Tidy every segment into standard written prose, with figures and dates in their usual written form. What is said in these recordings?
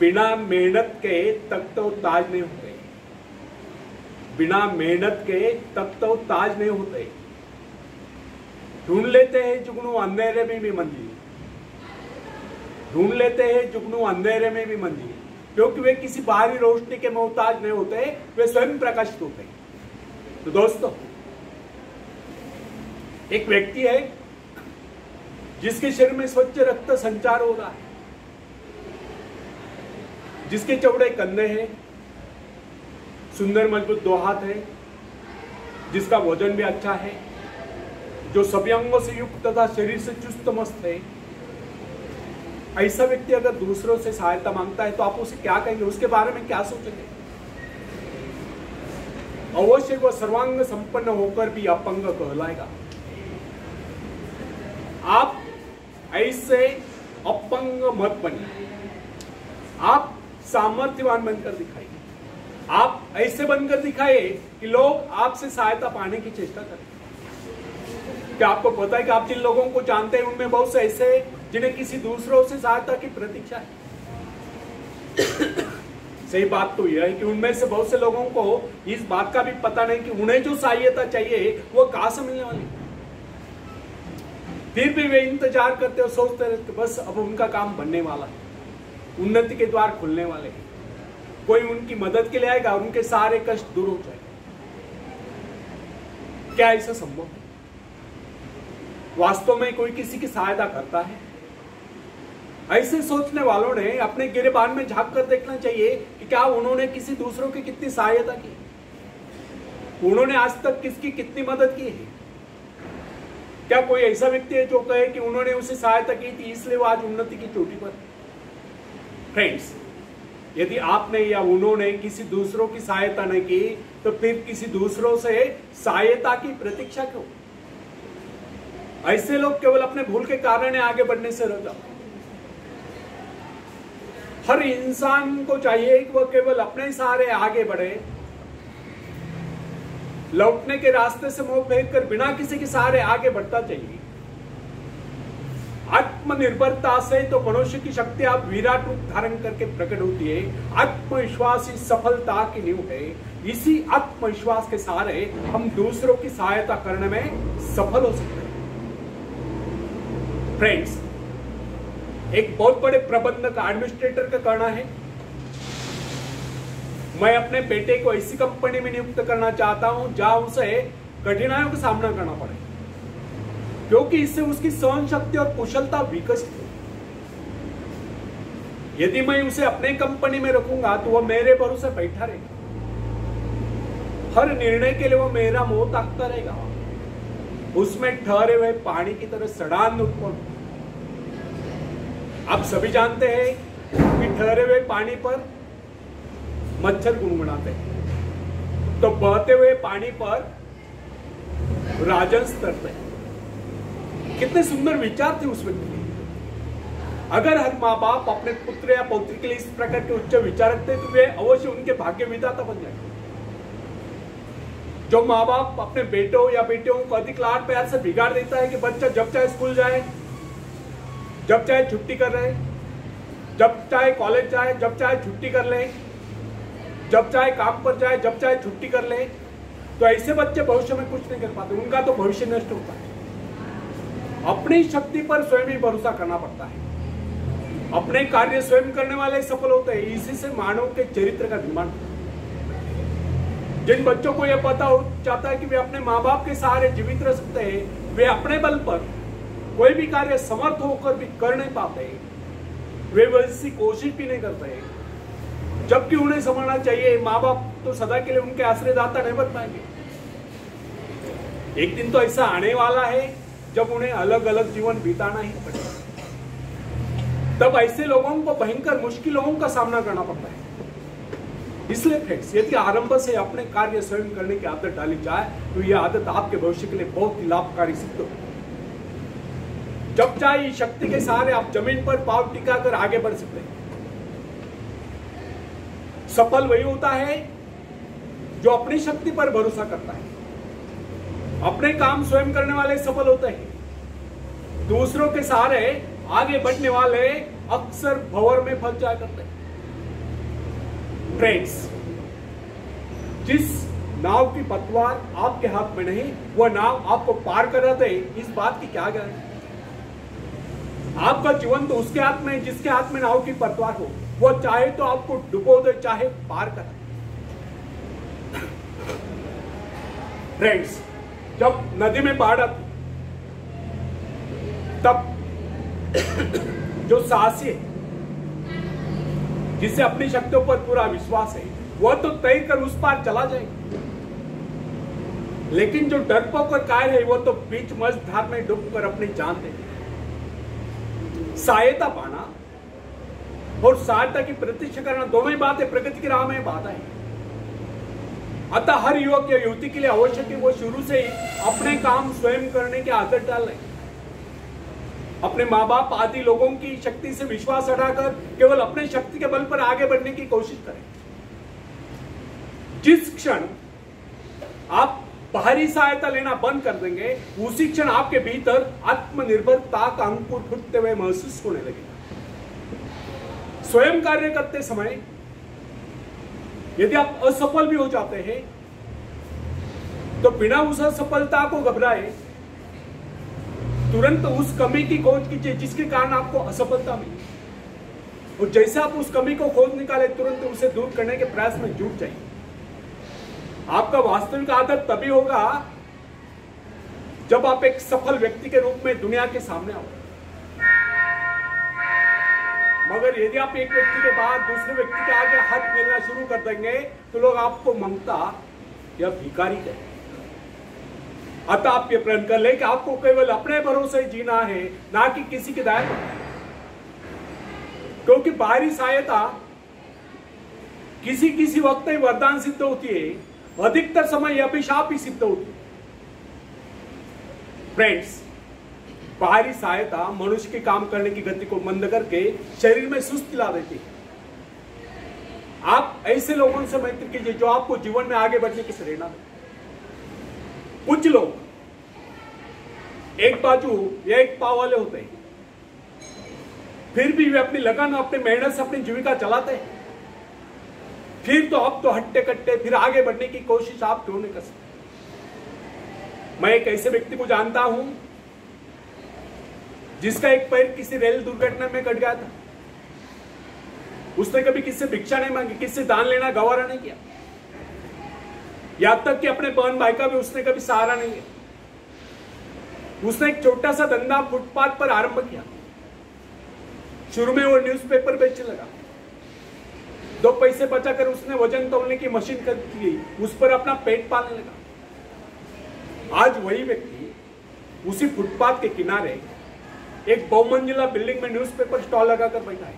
बिना मेहनत के तक तो ताज नहीं होते, बिना मेहनत के तक तो ताज नहीं होते। ढूंढ लेते हैं जुगनू अंधेरे में भी मंजिल, ढूंढ लेते हैं जुगनू अंधेरे में भी मंजिल, क्योंकि वे किसी बाहरी रोशनी के मोहताज नहीं होते, वे स्वयं प्रकाशित होते। तो दोस्तों, एक व्यक्ति है जिसके शरीर में स्वच्छ रक्त संचार हो रहा है, जिसके चौड़े कंधे हैं, सुंदर मजबूत 2 हाथ है, जिसका वजन भी अच्छा है, जो सभी अंगों से युक्त तथा शरीर से चुस्त मस्त है। ऐसा व्यक्ति अगर दूसरों से सहायता मांगता है तो आप उसे क्या कहेंगे, उसके बारे में क्या सोचेंगे? अवश्य वह सर्वांग संपन्न होकर भी अपंग कहलाएगा। आप ऐसे अपंग मत बनिए, आप सामर्थ्यवान बनकर दिखाइए। आप ऐसे बनकर दिखाइए कि लोग आपसे सहायता पाने की चेष्टा करें। क्या आपको पता है कि आप जिन लोगों को जानते हैं उनमें बहुत से ऐसे जिन्हें किसी दूसरों से सहायता की प्रतीक्षा है? सही बात तो यह है कि उनमें से बहुत से लोगों को इस बात का भी पता नहीं कि उन्हें जो सहायता चाहिए वो कहां से मिलने वाली। फिर भी वे इंतजार करते और सोचते रहते कि बस अब उनका काम बनने वाला है, उन्नति के द्वार खुलने वाले हैं, कोई उनकी मदद के लिए आएगा और उनके सारे कष्ट दूर हो जाएंगे। क्या ऐसा संभव है? वास्तव में कोई किसी की सहायता करता है? ऐसे सोचने वालों ने अपने गिरेबान में झांक कर देखना चाहिए कि क्या उन्होंने किसी दूसरों की कितनी सहायता की, उन्होंने आज तक किसकी कितनी मदद की है। क्या कोई ऐसा व्यक्ति है जो कहे कि उन्होंने उसे सहायता की थी इसलिए वो आज उन्नति की चोटी पर? फ्रेंड्स, यदि आपने या उन्होंने किसी दूसरों की सहायता नहीं की तो फिर किसी दूसरों से सहायता की प्रतीक्षा क्यों? ऐसे लोग केवल अपने भूल के कारण आगे बढ़ने से रह जाते। हर इंसान को चाहिए कि वह केवल अपने सहारे आगे बढ़े, लौटने के रास्ते से मुंह फेर कर बिना किसी के सहारे आगे बढ़ता चाहिए। आत्मनिर्भरता से तो मनुष्य की शक्ति आप विराट रूप धारण करके प्रकट होती है। आत्मविश्वास ही सफलता की नींव है। इसी आत्मविश्वास के सहारे हम दूसरों की सहायता करने में सफल हो सकते हैं। फ्रेंड्स, एक बहुत बड़े प्रबंधक एडमिनिस्ट्रेटर का कहना है, मैं अपने बेटे को ऐसी कंपनी में नियुक्त करना चाहता हूं जहां उसे कठिनाइयों का सामना करना पड़े, क्योंकि इससे उसकी सहन शक्ति और कुशलता विकसित हो। यदि मैं उसे अपने कंपनी में रखूंगा तो वह मेरे भरोसे बैठा रहेगा, हर निर्णय के लिए वह मेरा मुंह ताकता रहेगा, उसमें ठहरे हुए पानी की तरह सड़ान उत्पन्न। आप सभी जानते हैं कि ठहरे हुए पानी पर मच्छर गुनगुनाते हैं, तो बहते हुए पानी पर राजहंस तैरते हैं। कितने सुंदर विचार थे उस व्यक्ति के। अगर हर माँ बाप अपने पुत्र या पौत्री के लिए इस प्रकार के उच्च विचार रखते तो वे अवश्य उनके भाग्य विधाता बन जाएंगे। जो माँ बाप अपने बेटों या बेटियों को अधिक लाड प्यार से बिगाड़ देता है कि बच्चा जब चाहे स्कूल जाए, जब चाहे छुट्टी कर रहे, जब चाहे कॉलेज जाए, जब चाहे छुट्टी कर ले, जब चाहे काम पर जाए, जब चाहे छुट्टी कर ले, तो ऐसे बच्चे भविष्य में कुछ नहीं कर पाते, उनका तो भविष्य नष्ट होता है। अपनी शक्ति पर स्वयं ही भरोसा करना पड़ता है। अपने कार्य स्वयं करने वाले सफल होते हैं। इसी से मानव के चरित्र का निर्माण होता है। जिन बच्चों को यह पता हो जाता है कि वे अपने माँ बाप के सहारे जीवित रह सकते हैं, वे अपने बल पर कोई भी कार्य समर्थ होकर भी कर नहीं पाते, वे वैसी कोशिश भी नहीं करते। जबकि उन्हें समझना चाहिए माँ बाप तो सदा के लिए उनके आश्रयदाता नहीं बन पाएंगे। एक दिन तो ऐसा आने वाला है जब उन्हें अलग अलग जीवन बिताना ही पड़ेगा। तब ऐसे लोगों को भयंकर मुश्किलों का सामना करना पड़ता है। इसलिए फ्रेंड्स, यदि आरंभ से अपने कार्य स्वयं करने की आदत डाली जाए तो यह आदत आपके भविष्य के लिए बहुत ही लाभकारी सिद्ध हो। जब चाहे शक्ति के सहारे आप जमीन पर पांव टिकाकर आगे बढ़ सकते हैं। सफल वही होता है जो अपनी शक्ति पर भरोसा करता है। अपने काम स्वयं करने वाले सफल होते हैं। दूसरों के सहारे आगे बढ़ने वाले अक्सर भंवर में फंस जाया करते हैं। फ्रेंड्स, जिस नाव की पतवार आपके हाथ में नहीं, वह नाव आपको पार करा दे, इस बात की क्या गारंटी? आपका जीवन तो उसके हाथ में है जिसके हाथ में नाव की पतवार हो। वो चाहे तो आपको डुबो दे, चाहे पार करा दे। फ्रेंड्स, जब नदी में बाढ़ आती तब जो साहसी है, जिसे अपनी शक्तियों पर पूरा विश्वास है, वह तो तैर कर उस पार चला जाएगा। लेकिन जो डरपोक और कायर है, वो तो बीच मझधार में डूबकर अपनी जान दे। सहायता पाना और सहायता की प्रतीक्षा करना दोनों ही बातें प्रगति की राह में बाधा है। अतः हर युवक या युवती के लिए आवश्यक है वो शुरू से ही अपने काम स्वयं करने की आदत डाल लें। अपने माँ बाप आदि लोगों की शक्ति से विश्वास हटाकर केवल अपने शक्ति के बल पर आगे बढ़ने की कोशिश करें। जिस क्षण आप बाहरी सहायता लेना बंद कर देंगे, उसी क्षण आपके भीतर आत्मनिर्भरता का अंकुर फूटते हुए महसूस होने लगेगा। स्वयं कार्य करते समय यदि आप असफल भी हो जाते हैं तो बिना उस असफलता को घबराए तुरंत उस कमी की खोज कीजिए जिसके कारण आपको असफलता मिली, और जैसे आप उस कमी को खोज निकाले तुरंत उसे दूर करने के प्रयास में जुट जाइए। आपका वास्तविक आदत तभी होगा जब आप एक सफल व्यक्ति के रूप में दुनिया के सामने आओ। मगर यदि आप एक व्यक्ति के बाद दूसरे व्यक्ति के आगे हाथ मिलना शुरू कर देंगे तो लोग आपको मंगता या भिखारी कहेंगे। अतः आप ये प्रण कर ले कि आपको केवल अपने भरोसे जीना है, ना कि किसी की दया पर। क्योंकि बाहरी सहायता किसी किसी वक्त ही वरदान सिद्ध होती है, अधिकतर समय यह अभिशाप ही सिद्ध होती है। फ्रेंड्स, बाहरी सहायता मनुष्य के काम करने की गति को मंद करके शरीर में सुस्ती ला देती है। आप ऐसे लोगों से मैत्री कीजिए जो आपको जीवन में आगे बढ़ने की प्रेरणा दे। कुछ लोग एक बाजू या एक पाव वाले होते हैं, फिर भी वे अपनी लगन अपनी मेहनत से अपनी जीविका चलाते हैं। फिर तो अब तो हट्टे कट्टे फिर आगे बढ़ने की कोशिश आप क्यों नहीं कर सकते? मैं एक ऐसे व्यक्ति को जानता हूं जिसका एक पैर किसी रेल दुर्घटना में कट गया था। उसने कभी किससे भिक्षा नहीं मांगी, किससे दान लेना गवारा नहीं किया, यहां तक कि अपने बहन भाई का भी उसने कभी सहारा नहीं लिया। उसने एक छोटा सा धंधा फुटपाथ पर आरंभ किया। शुरू में वो न्यूज़पेपर बेचने लगा। 2 पैसे बचाकर उसने वजन तौलने की मशीन खरीद ली, उस पर अपना पेट पालने लगा। आज वही व्यक्ति उसी फुटपाथ के किनारे एक बहुमंजिला बिल्डिंग में न्यूज़पेपर स्टॉल लगाकर बैठा है।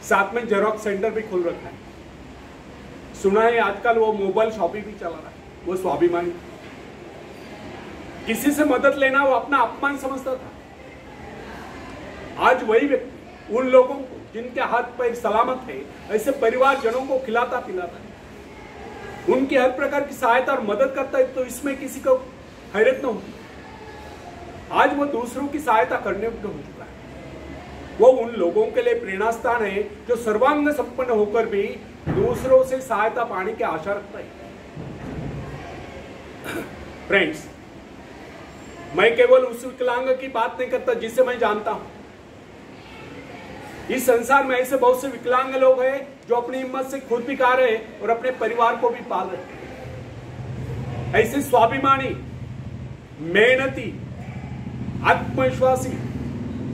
साथ में जेरोक्स सेंटर भी खोल रखा है। सुना है आजकल वो मोबाइल शॉपिंग भी चला रहा है। वो स्वाभिमानी, किसी से मदद लेना वो अपना अपमान समझता था। आज वही व्यक्ति उन लोगों को जिनके हाथ पैर सलामत है, ऐसे परिवारजनों को खिलाता पिलाता है, उनकी हर प्रकार की सहायता और मदद करता है। तो इसमें किसी को हैरत न होती। आज वो दूसरों की सहायता करने योग्य हो चुका है। वो उन लोगों के लिए प्रेरणा स्थान है जो सर्वांग संपन्न होकर भी दूसरों से सहायता पाने की आशा रखता है। फ्रेंड्स, मैं केवल उस विकलांग की बात नहीं करता जिसे मैं जानता हूं। इस संसार में ऐसे बहुत से विकलांग लोग हैं जो अपनी हिम्मत से खुद भी खा रहे हैं और अपने परिवार को भी पाल रहे हैं। ऐसे स्वाभिमानी, मेहनती, आत्मविश्वासी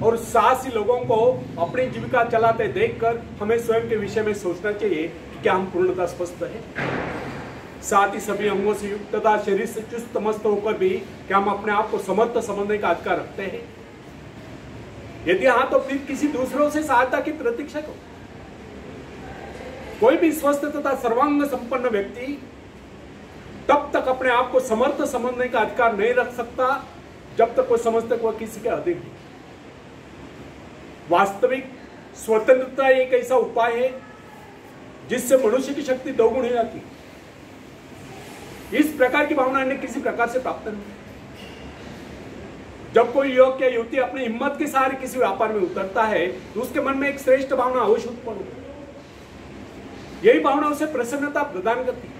और साहसी लोगों को अपनी जीविका चलाते देखकर हमें स्वयं के विषय में सोचना चाहिए कि क्या हम पूर्णतः स्वस्थ हैं, साथ ही सभी अंगों से युक्त तथा शरीर से चुस्त मस्त होकर भी क्या हम अपने आप को समर्थ समझने का अधिकार रखते हैं? यदि हाँ, तो फिर किसी दूसरों से सहायता की प्रतीक्षा करो। कोई भी स्वस्थ तथा सर्वांग संपन्न व्यक्ति तब तक अपने आप को समर्थ समझने का अधिकार नहीं रख सकता जब तक वो समझता वह किसी के अधीन है। वास्तविक स्वतंत्रता एक ऐसा उपाय है जिससे मनुष्य की शक्ति दोगुनी हो जाती है। इस प्रकार की भावना अन्य किसी प्रकार से प्राप्त नहीं। जब कोई युवक या युवती अपनी हिम्मत के सहारे किसी व्यापार में उतरता है तो उसके मन में एक श्रेष्ठ भावना अवश्य उत्पन्न होती है। यही भावना उसे प्रसन्नता प्रदान करती है।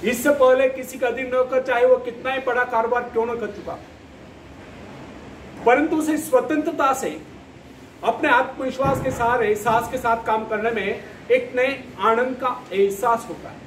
इससे पहले किसी का अधीन नौकर चाहे वो कितना ही बड़ा कारोबार क्यों न कर चुका, परंतु उसे स्वतंत्रता से अपने आत्मविश्वास के सहारे साहस के साथ काम करने में एक नए आनंद का एहसास होता है।